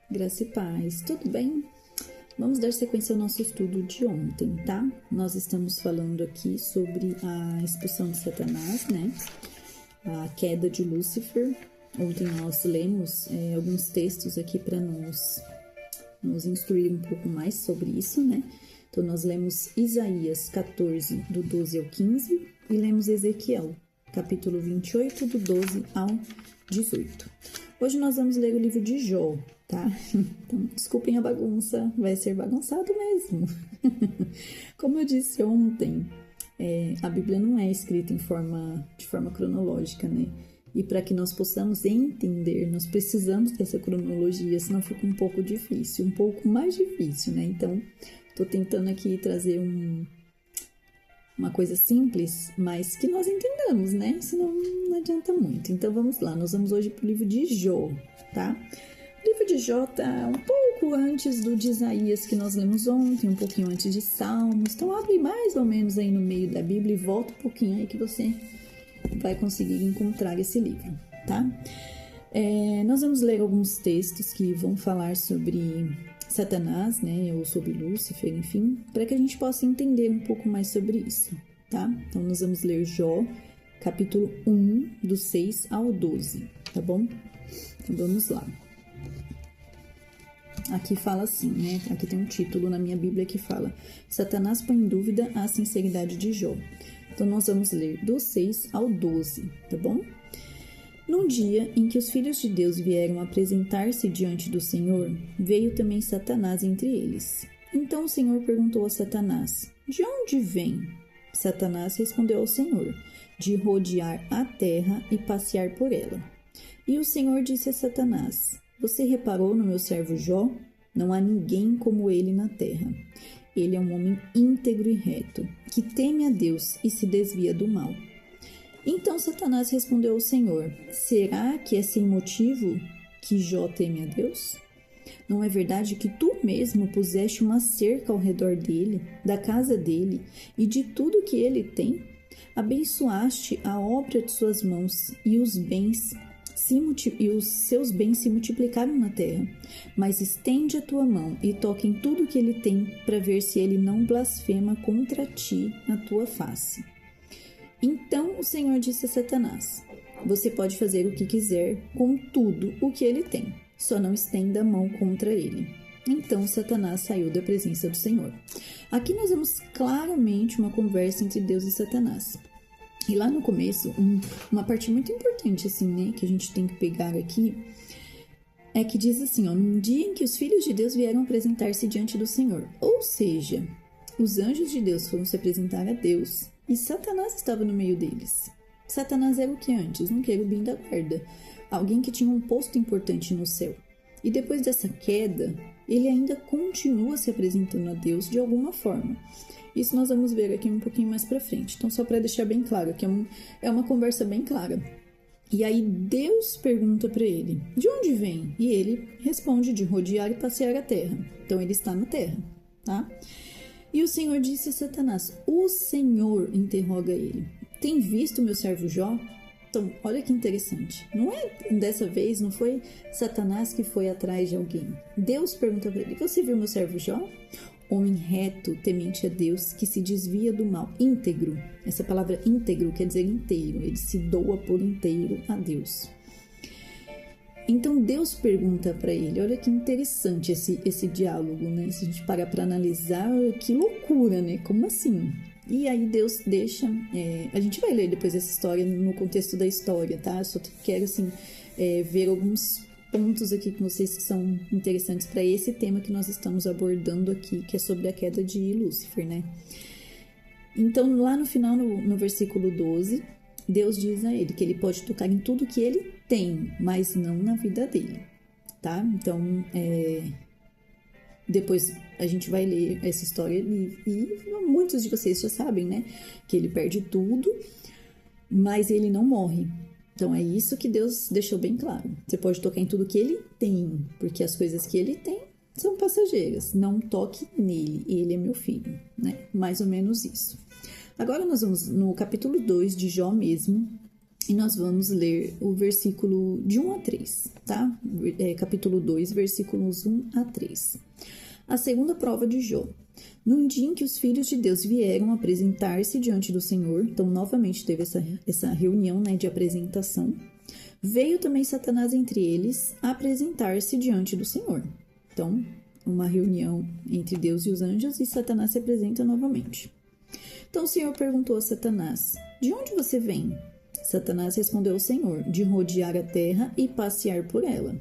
Graça e paz, tudo bem? Vamos dar sequência ao nosso estudo de ontem, tá? Nós estamos falando aqui sobre a expulsão de Satanás, né? A queda de Lúcifer. Ontem nós lemos alguns textos aqui para nos instruir um pouco mais sobre isso, né? Então nós lemos Isaías 14, do 12 ao 15, e lemos Ezequiel, capítulo 28, do 12 ao 18. Hoje nós vamos ler o livro de Jó, tá? Então, desculpem a bagunça, vai ser bagunçado mesmo. Como eu disse ontem, a Bíblia não é escrita de forma cronológica, né? E para que nós possamos entender, nós precisamos dessa cronologia, senão fica um pouco difícil, um pouco mais difícil, né? Então, tô tentando aqui trazer uma coisa simples, mas que nós entendamos, né? Senão não adianta muito. Então, vamos lá. Nós vamos hoje pro livro de Jó, tá? O livro de Jó tá um pouco antes do de Isaías que nós lemos ontem, um pouquinho antes de Salmos. Então, abre mais ou menos aí no meio da Bíblia e volta um pouquinho aí que você vai conseguir encontrar esse livro, tá? Nós vamos ler alguns textos que vão falar sobre Satanás, né, ou sobre Lúcifer, enfim, para que a gente possa entender um pouco mais sobre isso, tá? Então, nós vamos ler Jó, capítulo 1, do 6 ao 12, tá bom? Então, vamos lá. Aqui fala assim, né? Aqui tem um título na minha Bíblia que fala: Satanás põe em dúvida a sinceridade de Jó. Então, nós vamos ler do 6 ao 12, tá bom? Num dia em que os filhos de Deus vieram apresentar-se diante do Senhor, veio também Satanás entre eles. Então o Senhor perguntou a Satanás: De onde vem? Satanás respondeu ao Senhor: De rodear a terra e passear por ela. E o Senhor disse a Satanás: Você reparou no meu servo Jó? Não há ninguém como ele na terra. Ele é um homem íntegro e reto, que teme a Deus e se desvia do mal. Então Satanás respondeu ao Senhor: Será que é sem motivo que Jó teme a Deus? Não é verdade que tu mesmo puseste uma cerca ao redor dele, da casa dele e de tudo que ele tem? Abençoaste a obra de suas mãos e os seus bens se multiplicaram na terra. Mas estende a tua mão e toca em tudo que ele tem, para ver se ele não blasfema contra ti na tua face. Então o Senhor disse a Satanás: Você pode fazer o que quiser com tudo o que ele tem, só não estenda a mão contra ele. Então Satanás saiu da presença do Senhor. Aqui nós vemos claramente uma conversa entre Deus e Satanás. E lá no começo, uma parte muito importante, assim, né, que a gente tem que pegar aqui, é que diz assim, ó: Num dia em que os filhos de Deus vieram apresentar-se diante do Senhor. Ou seja, os anjos de Deus foram se apresentar a Deus e Satanás estava no meio deles. Satanás era o que antes? Um querubim da guarda, alguém que tinha um posto importante no céu. E depois dessa queda, ele ainda continua se apresentando a Deus de alguma forma. Isso nós vamos ver aqui um pouquinho mais pra frente. Então, só para deixar bem claro, que é uma conversa bem clara. E aí Deus pergunta para ele: De onde vem? E ele responde: De rodear e passear a terra. Então, ele está na terra, tá? E o Senhor disse a Satanás: O Senhor interroga ele: Tem visto meu servo Jó? Então, olha que interessante. Dessa vez, não foi Satanás que foi atrás de alguém. Deus pergunta para ele: Você viu meu servo Jó? Homem reto, temente a Deus, que se desvia do mal. Íntegro. Essa palavra íntegro quer dizer inteiro. Ele se doa por inteiro a Deus. Então Deus pergunta para ele, olha que interessante esse diálogo, né? Se a gente parar para analisar, que loucura, né? Como assim? E aí Deus deixa, a gente vai ler depois essa história no contexto da história, tá? Eu só quero, assim, ver alguns pontos aqui com vocês que são interessantes para esse tema que nós estamos abordando aqui, que é sobre a queda de Lúcifer, né? Então, lá no final, no versículo 12, Deus diz a ele que ele pode tocar em tudo que ele tem, mas não na vida dele, tá? Então, depois a gente vai ler essa história e muitos de vocês já sabem, né? Que ele perde tudo, mas ele não morre. Então, é isso que Deus deixou bem claro. Você pode tocar em tudo que ele tem, porque as coisas que ele tem são passageiras. Não toque nele, ele é meu filho, né? Mais ou menos isso. Agora nós vamos no capítulo 2 de Jó mesmo, E nós vamos ler o versículo de 1 a 3, tá? Capítulo 2, versículos 1 a 3. A segunda prova de Jó. Num dia em que os filhos de Deus vieram apresentar-se diante do Senhor, então novamente teve essa reunião, né, de apresentação, veio também Satanás entre eles apresentar-se diante do Senhor. Então, uma reunião entre Deus e os anjos, e Satanás se apresenta novamente. Então o Senhor perguntou a Satanás: de onde você vem? Satanás respondeu ao Senhor: de rodear a terra e passear por ela.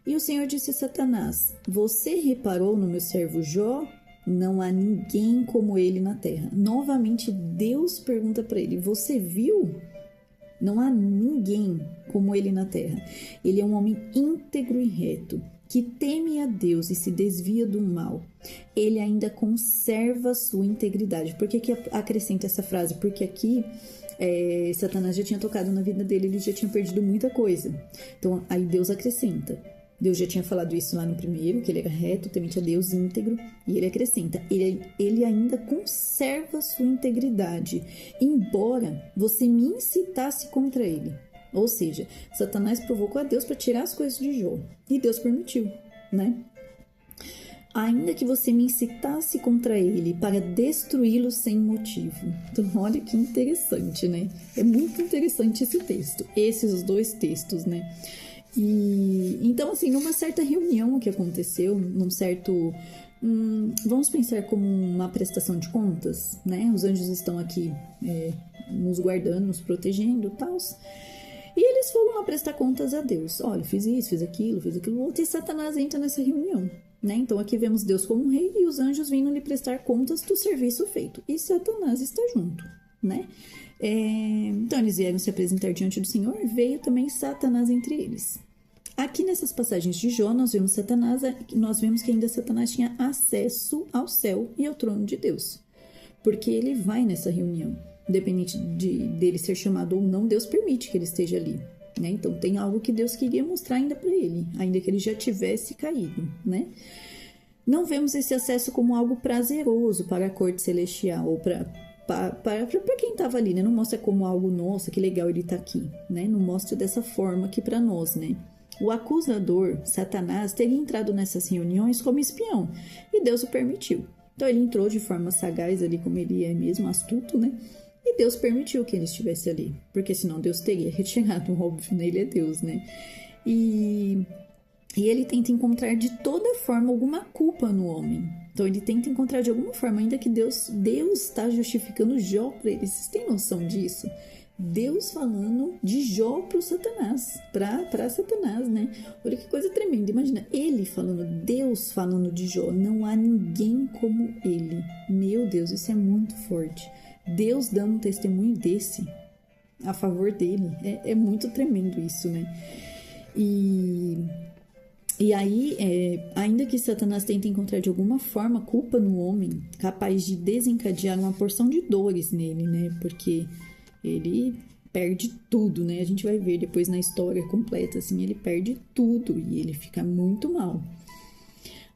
E o Senhor disse a Satanás: você reparou no meu servo Jó? Não há ninguém como ele na terra. Novamente, Deus pergunta para ele: você viu? Não há ninguém como ele na terra. Ele é um homem íntegro e reto, que teme a Deus e se desvia do mal. Ele ainda conserva sua integridade. Por que acrescenta essa frase? Porque aqui Satanás já tinha tocado na vida dele, ele já tinha perdido muita coisa. Então, aí Deus acrescenta. Deus já tinha falado isso lá no primeiro, que ele era reto, temente a Deus, íntegro, e ele acrescenta, ele ainda conserva sua integridade, embora você me incitasse contra ele. Ou seja, Satanás provocou a Deus para tirar as coisas de Jó, e Deus permitiu, né? Ainda que você me incitasse contra ele para destruí-lo sem motivo. Então, olha que interessante, né? É muito interessante esse texto, esses dois textos, né? E então, assim, numa certa reunião que aconteceu, num certo... vamos pensar como uma prestação de contas, né? Os anjos estão aqui nos guardando, nos protegendo e tal. E eles foram a prestar contas a Deus. Olha, fiz isso, fiz aquilo outro. E Satanás entra nessa reunião, né? Então, aqui vemos Deus como rei e os anjos vindo lhe prestar contas do serviço feito. E Satanás está junto, né? Então, eles vieram se apresentar diante do Senhor. Veio também Satanás entre eles. Aqui nessas passagens de Jó, nós vemos que ainda Satanás tinha acesso ao céu e ao trono de Deus. Porque ele vai nessa reunião. Independente dele ser chamado ou não, Deus permite que ele esteja ali, né? Então, tem algo que Deus queria mostrar ainda para ele, ainda que ele já tivesse caído, né? Não vemos esse acesso como algo prazeroso para a corte celestial, ou para quem estava ali, né? Não mostra como algo, nossa, que legal ele está aqui, né? Não mostra dessa forma aqui para nós, né? O acusador, Satanás, teria entrado nessas reuniões como espião, e Deus o permitiu. Então, ele entrou de forma sagaz ali, como ele é mesmo, astuto, né? E Deus permitiu que ele estivesse ali, porque senão Deus teria retirado, óbvio, né? Ele é Deus, né? E ele tenta encontrar de toda forma alguma culpa no homem. Então, ele tenta encontrar de alguma forma, ainda que Deus está justificando Jó para ele. Vocês têm noção disso? Deus falando de Jó para Satanás, para Satanás, né? Olha que coisa tremenda. Imagina, Deus falando de Jó. Não há ninguém como ele. Meu Deus, isso é muito forte. Deus dando um testemunho desse a favor dele. É muito tremendo isso, né? E aí, ainda que Satanás tente encontrar de alguma forma culpa no homem, capaz de desencadear uma porção de dores nele, né? Porque ele perde tudo, né? A gente vai ver depois na história completa, assim, ele perde tudo e ele fica muito mal.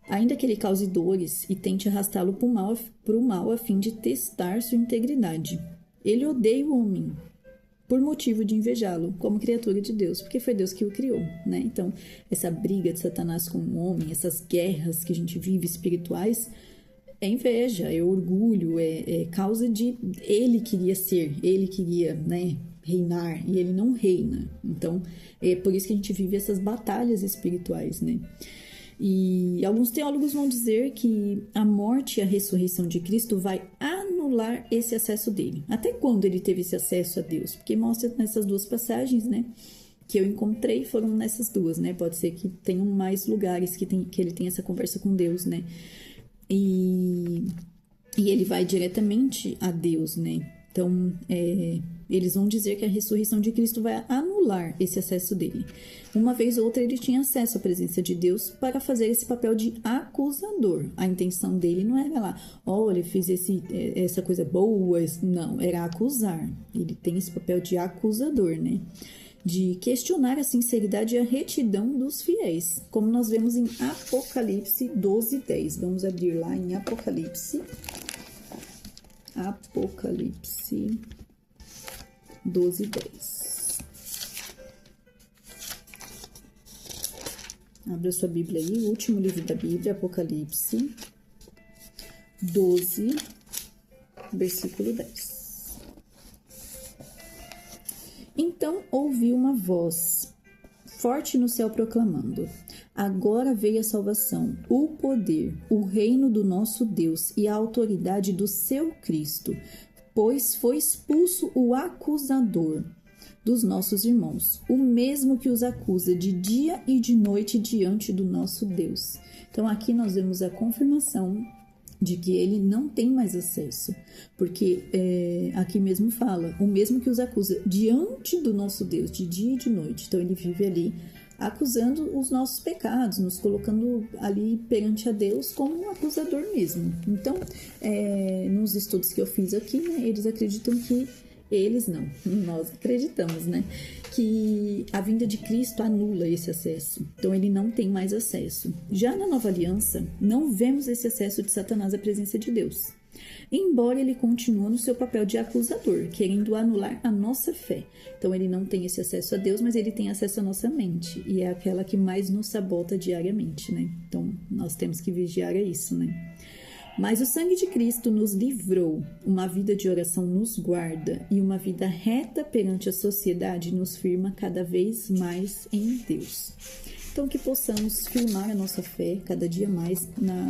Ainda que ele cause dores e tente arrastá-lo para o mal a fim de testar sua integridade. Ele odeia o homem por motivo de invejá-lo como criatura de Deus, porque foi Deus que o criou, né? Então, essa briga de Satanás com o homem, essas guerras que a gente vive espirituais, é inveja, é orgulho, é causa de... Ele queria, né, reinar, e ele não reina. Então, é por isso que a gente vive essas batalhas espirituais, né? E alguns teólogos vão dizer que a morte e a ressurreição de Cristo vai anular esse acesso dele. Até quando ele teve esse acesso a Deus? Porque mostra nessas duas passagens, né, que eu encontrei, foram nessas duas, né? Pode ser que tenham mais lugares que ele tem essa conversa com Deus, né? E ele vai diretamente a Deus, né? Então, eles vão dizer que a ressurreição de Cristo vai anular esse acesso dele. Uma vez ou outra, ele tinha acesso à presença de Deus para fazer esse papel de acusador. A intenção dele não era lá, olha, fiz essa coisa boa. Não, era acusar. Ele tem esse papel de acusador, né? De questionar a sinceridade e a retidão dos fiéis, como nós vemos em Apocalipse 12:10. Vamos abrir lá em Apocalipse 12:10. Abra sua Bíblia aí, o último livro da Bíblia, Apocalipse 12, versículo 10. Então ouvi uma voz forte no céu proclamando: agora veio a salvação, o poder, o reino do nosso Deus e a autoridade do seu Cristo, pois foi expulso o acusador dos nossos irmãos, o mesmo que os acusa de dia e de noite diante do nosso Deus. Então aqui nós vemos a confirmação de que ele não tem mais acesso, porque aqui mesmo fala, o mesmo que os acusa diante do nosso Deus, de dia e de noite. Então ele vive ali acusando os nossos pecados, nos colocando ali perante a Deus como um acusador mesmo. Então, nos estudos que eu fiz aqui, né, eles acreditam que nós acreditamos, né, que a vinda de Cristo anula esse acesso. Então, ele não tem mais acesso. Já na Nova Aliança, não vemos esse acesso de Satanás à presença de Deus, embora ele continue no seu papel de acusador, querendo anular a nossa fé. Então, ele não tem esse acesso a Deus, mas ele tem acesso à nossa mente, e é aquela que mais nos sabota diariamente, né? Então, nós temos que vigiar isso, né? Mas o sangue de Cristo nos livrou, uma vida de oração nos guarda e uma vida reta perante a sociedade nos firma cada vez mais em Deus. Então, que possamos firmar a nossa fé cada dia mais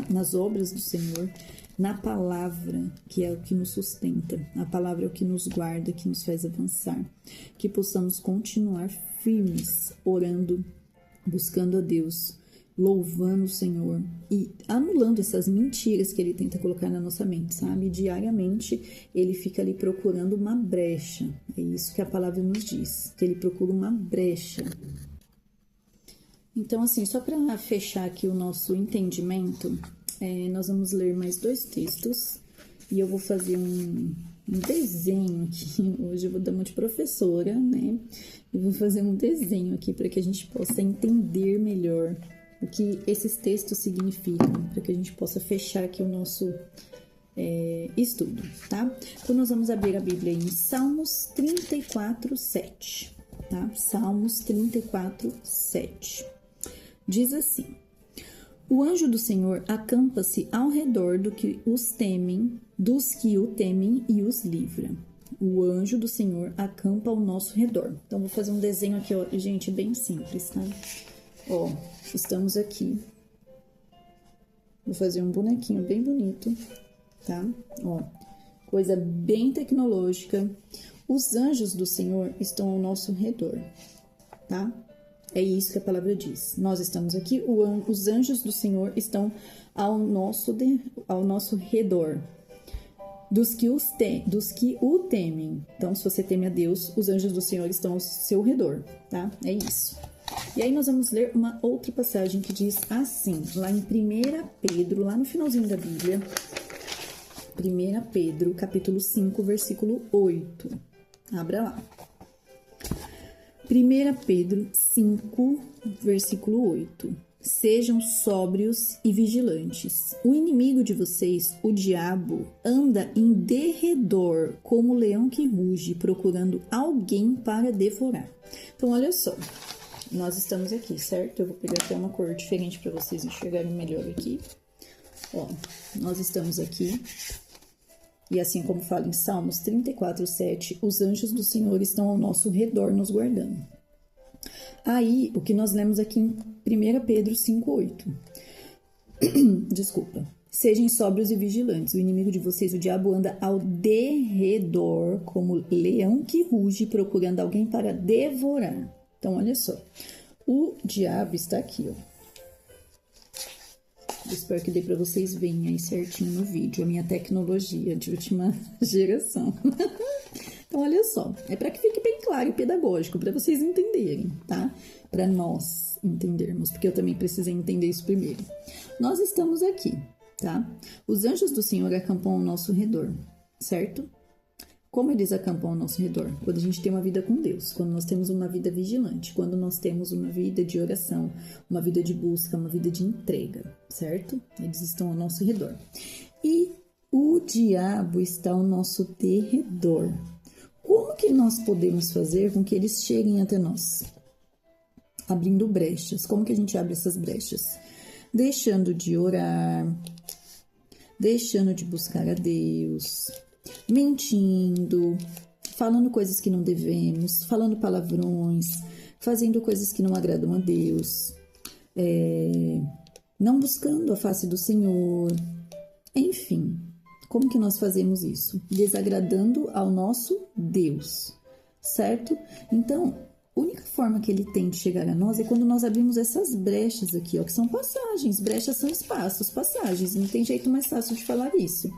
nas obras do Senhor, na palavra, que é o que nos sustenta, a palavra é o que nos guarda, que nos faz avançar. Que possamos continuar firmes, orando, buscando a Deus, louvando o Senhor e anulando essas mentiras que ele tenta colocar na nossa mente, sabe? Diariamente ele fica ali procurando uma brecha. É isso que a palavra nos diz, que ele procura uma brecha. Então, assim, só para fechar aqui o nosso entendimento, nós vamos ler mais 2 textos e eu vou fazer um desenho aqui. Hoje eu vou dar uma de professora, né? E vou fazer um desenho aqui para que a gente possa entender melhor o que esses textos significam, para que a gente possa fechar aqui o nosso estudo, tá? Então, nós vamos abrir a Bíblia em Salmos 34, 7, tá? Salmos 34, 7. Diz assim: o anjo do Senhor acampa-se ao redor dos que o temem e os livra. O anjo do Senhor acampa ao nosso redor. Então, vou fazer um desenho aqui, ó, gente, bem simples, tá? Ó, estamos aqui. Vou fazer um bonequinho bem bonito, tá? Ó, coisa bem tecnológica. Os anjos do Senhor estão ao nosso redor, tá? É isso que a palavra diz. Nós estamos aqui, os anjos do Senhor estão ao nosso redor. Dos que o temem. Então, se você teme a Deus, os anjos do Senhor estão ao seu redor, tá? É isso. E aí nós vamos ler uma outra passagem que diz assim, lá em 1 Pedro, lá no finalzinho da Bíblia, 1 Pedro, capítulo 5, versículo 8. Abra lá. 1 Pedro 5, versículo 8. Sejam sóbrios e vigilantes. O inimigo de vocês, o diabo, anda em derredor como leão que ruge, procurando alguém para devorar. Então, olha só. Nós estamos aqui, certo? Eu vou pegar até uma cor diferente para vocês enxergarem melhor aqui. Ó, nós estamos aqui. E assim como fala em Salmos 34, 7, os anjos do Senhor estão ao nosso redor nos guardando. Aí, o que nós lemos aqui em 1 Pedro 5, 8. Desculpa. Sejam sóbrios e vigilantes. O inimigo de vocês, o diabo, anda ao derredor como leão que ruge, procurando alguém para devorar. Então, olha só, o diabo está aqui, ó. Eu espero que dê para vocês verem aí certinho no vídeo, a minha tecnologia de última geração. Então, olha só, é para que fique bem claro e pedagógico, para vocês entenderem, tá? Para nós entendermos, porque eu também precisei entender isso primeiro. Nós estamos aqui, tá? Os anjos do Senhor acampam ao nosso redor, certo? Como eles acampam ao nosso redor? Quando a gente tem uma vida com Deus, quando nós temos uma vida vigilante, quando nós temos uma vida de oração, uma vida de busca, uma vida de entrega, certo? Eles estão ao nosso redor. E o diabo está ao nosso derredor. Como que nós podemos fazer com que eles cheguem até nós? abrindo brechas. Como que a gente abre essas brechas? Deixando de orar, deixando de buscar a Deus, mentindo, falando coisas que não devemos, falando palavrões, fazendo coisas que não agradam a Deus, não buscando a face do Senhor, enfim. Como que nós fazemos isso? Desagradando ao nosso Deus, certo? Então, a única forma que ele tem de chegar a nós é quando nós abrimos essas brechas aqui, ó, que são passagens. Brechas são espaços, passagens. Não tem jeito mais fácil de falar isso,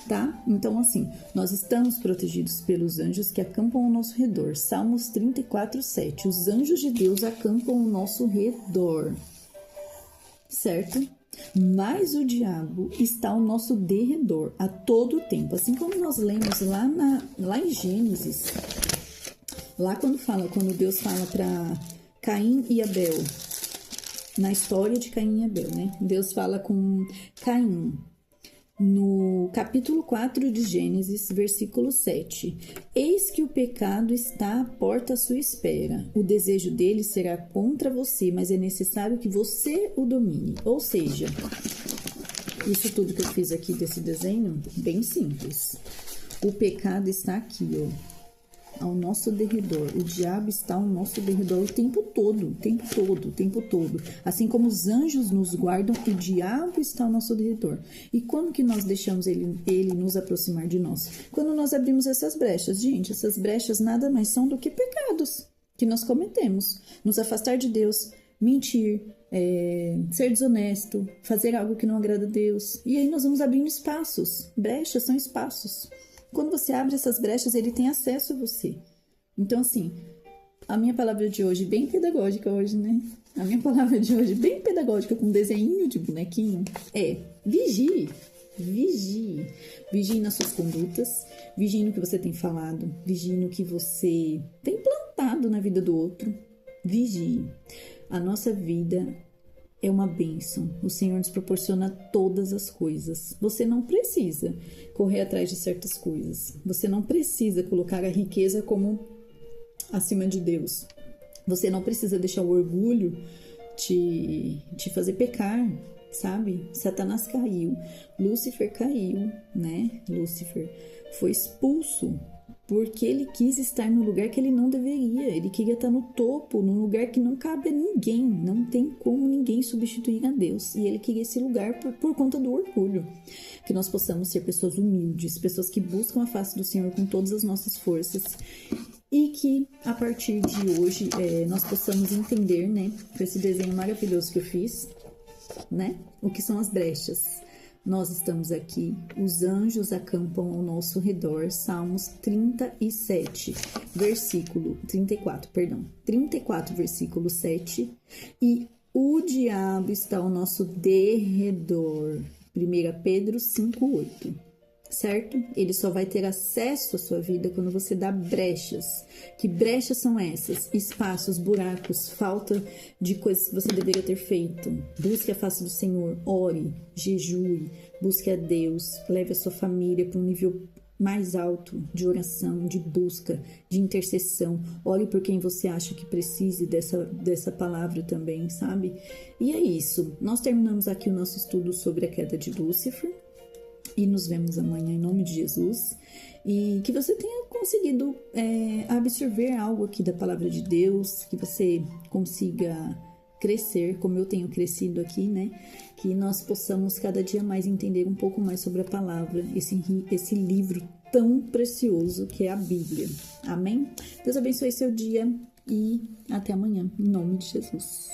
tá? Então, assim, nós estamos protegidos pelos anjos que acampam ao nosso redor. Salmos 34:7. Os anjos de Deus acampam ao nosso redor, certo? Mas o diabo está ao nosso derredor a todo tempo. Assim como nós lemos lá em Gênesis, lá quando Deus fala para Caim e Abel, na história de Caim e Abel, né? Deus fala com Caim, no capítulo 4 de Gênesis, versículo 7. Eis que o pecado está à porta à sua espera. O desejo dele será contra você, mas é necessário que você o domine. Ou seja, isso tudo que eu fiz aqui desse desenho, bem simples. O pecado está aqui, ó, ao nosso derredor. O diabo está ao nosso derredor o tempo todo, o tempo todo, o tempo todo. Assim como os anjos nos guardam, o diabo está ao nosso derredor. E como que nós deixamos ele nos aproximar de nós? Quando nós abrimos essas brechas. Gente, essas brechas nada mais são do que pecados que nós cometemos. Nos afastar de Deus, mentir, ser desonesto, fazer algo que não agrada a Deus. E aí nós vamos abrindo espaços. Brechas são espaços. Quando você abre essas brechas, ele tem acesso a você. Então, assim, a minha palavra de hoje, bem pedagógica hoje, né? A minha palavra de hoje, bem pedagógica, com um desenho de bonequinho, é vigie. Vigie. Vigie nas suas condutas, vigie no que você tem falado, vigie no que você tem plantado na vida do outro. Vigie. A nossa vida é uma bênção. O Senhor nos proporciona todas as coisas. Você não precisa correr atrás de certas coisas. Você não precisa colocar a riqueza como acima de Deus. Você não precisa deixar o orgulho te fazer pecar, sabe? Satanás caiu. Lúcifer caiu, né? Lúcifer foi expulso porque ele quis estar no lugar que ele não deveria. Ele queria estar no topo, num lugar que não cabe a ninguém. Não tem como ninguém substituir a Deus. E ele queria esse lugar por conta do orgulho. Que nós possamos ser pessoas humildes, pessoas que buscam a face do Senhor com todas as nossas forças. E que, a partir de hoje, nós possamos entender, né, com esse desenho maravilhoso que eu fiz, né, o que são as brechas. Nós estamos aqui, os anjos acampam ao nosso redor, Salmos 37, versículo 34, perdão, 34, versículo 7, e o diabo está ao nosso derredor, 1 Pedro 5:8, certo? Ele só vai ter acesso à sua vida quando você dá brechas. Que brechas são essas? Espaços, buracos, falta de coisas que você deveria ter feito. Busque a face do Senhor, ore, jejue, busque a Deus, leve a sua família para um nível mais alto de oração, de busca, de intercessão. Ore por quem você acha que precise dessa palavra também, sabe? E é isso. Nós terminamos aqui o nosso estudo sobre a queda de Lúcifer. E nos vemos amanhã em nome de Jesus. E que você tenha conseguido absorver algo aqui da palavra de Deus, que você consiga crescer, como eu tenho crescido aqui, né? Que nós possamos cada dia mais entender um pouco mais sobre a palavra, esse livro tão precioso que é a Bíblia. Amém? Deus abençoe seu dia e até amanhã, em nome de Jesus.